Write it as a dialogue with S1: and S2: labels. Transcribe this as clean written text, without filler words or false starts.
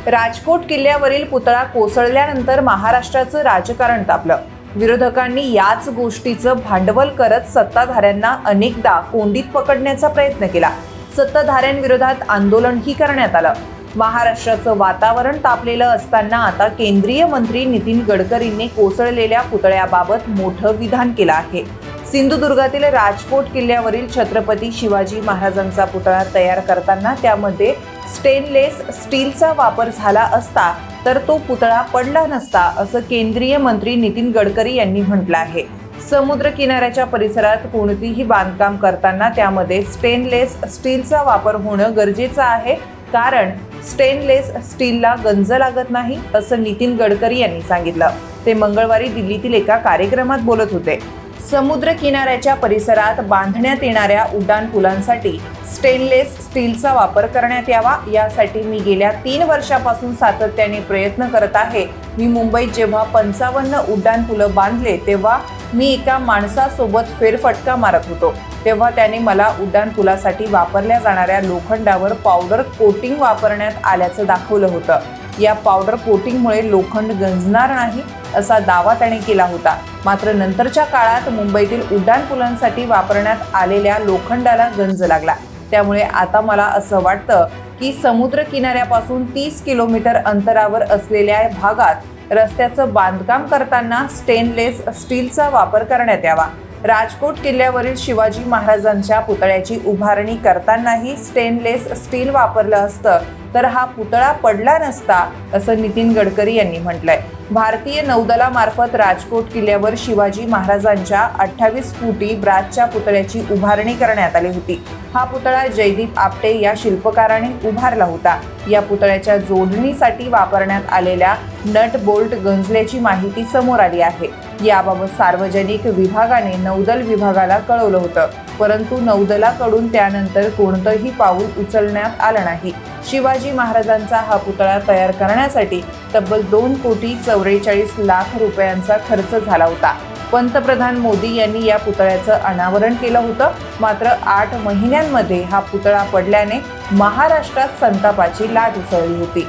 S1: राजकोट किल्ल्यावरील पुतळा कोसळल्यानंतर महाराष्ट्राचं राजकारण तापलं। विरोधकांनी याच गोष्टीचं भांडवल करत सत्ताधाऱ्यांना अनेकदा कोंडीत पकडण्याचा प्रयत्न केला। सत्ताधाऱ्यांविरोधात आंदोलनही करण्यात आलं। महाराष्ट्राचं वातावरण तापलेलं असताना आता केंद्रीय मंत्री नितीन गडकरींनी कोसळलेल्या पुतळ्याबाबत मोठं विधान केलं आहे। सिंधुदुर्गातील राजकोट किल्ल्यावरील छत्रपती शिवाजी महाराजांचा पुतळा तयार करताना त्यामध्ये स्टेनलेस स्टीलचा वापर झाला असता तर तो पुतळा पडला नसता, असं केंद्रीय मंत्री नितीन गडकरी यांनी म्हटलं आहे। समुद्र किनाऱ्याच्या परिसरात कोणतीही बांधकाम करताना त्यामध्ये स्टेनलेस स्टीलचा वापर होणं गरजेचं आहे, कारण स्टेनलेस स्टीलला गंज लागत नाही, असं नितीन गडकरी यांनी सांगितलं। ते मंगळवारी दिल्लीतील एका कार्यक्रमात बोलत होते। समुद्र किनाऱ्याच्या परिसरात बांधण्यात येणाऱ्या उड्डाण पुलांसाठी स्टेनलेस स्टीलचा वापर करण्यात यावा, यासाठी मी गेल्या 3 वर्षापासून सातत्याने प्रयत्न करत आहे। मी मुंबईत जेव्हा 55 उड्डाण पुलं बांधले तेव्हा मी एका माणसासोबत फेरफटका मारत होतो, तेव्हा त्याने मला उड्डाण पुलासाठी वापरल्या जाणाऱ्या लोखंडावर पावडर कोटिंग वापरण्यात आल्याचं दाखवलं होतं। या पावडर कोटिंगमुळे लोखंड गंजणार नाही असा दावा त्याने केला होता। मात्र नंतरच्या काळात मुंबईतील उड्डाण पुलांसाठी वापरण्यात आलेल्या लोखंडाला गंज लागला। त्यामुळे आता मला असं वाटतं की समुद्र किनाऱ्यापासून 30 किलोमीटर अंतरावर असलेल्या भागात रस्त्याचं बांधकाम करताना स्टेनलेस स्टीलचा वापर करण्यात यावा। राजकोट किल्ल्यावरील शिवाजी महाराजांच्या पुतळ्याची उभारणी करतानाही स्टेनलेस स्टील वापरलं असतं तर हा पुतळा पडला नसता, असं नितीन गडकरी यांनी म्हटलंय। भारतीय नौदलामार्फत राजकोट किल्ल्यावर शिवाजी महाराजांच्या 28 फुटी ब्रासच्या पुतळ्याची उभारणी करण्यात आली होती। हा पुतळा जयदीप आपटे या शिल्पकाराने उभारला होता। या पुतळ्याच्या जोडणीसाठी वापरण्यात आलेल्या नट बोल्ट गंजल्याची माहिती समोर आली आहे। याबाबत सार्वजनिक विभागाने नौदल विभागाला कळवलं होतं, परंतु नौदलाकडून त्यानंतर कोणतंही पाऊल उचलण्यात आलं नाही। शिवाजी महाराजांचा हा पुतळा तयार करण्यासाठी तब्बल 2,44,00,000 रुपयांचा खर्च झाला होता। पंतप्रधान मोदी यांनी या पुतळ्याचं अनावरण केलं होतं। मात्र 8 महिन्यांमध्ये हा पुतळा पडल्याने महाराष्ट्रात संतापाची लाट उसळली होती।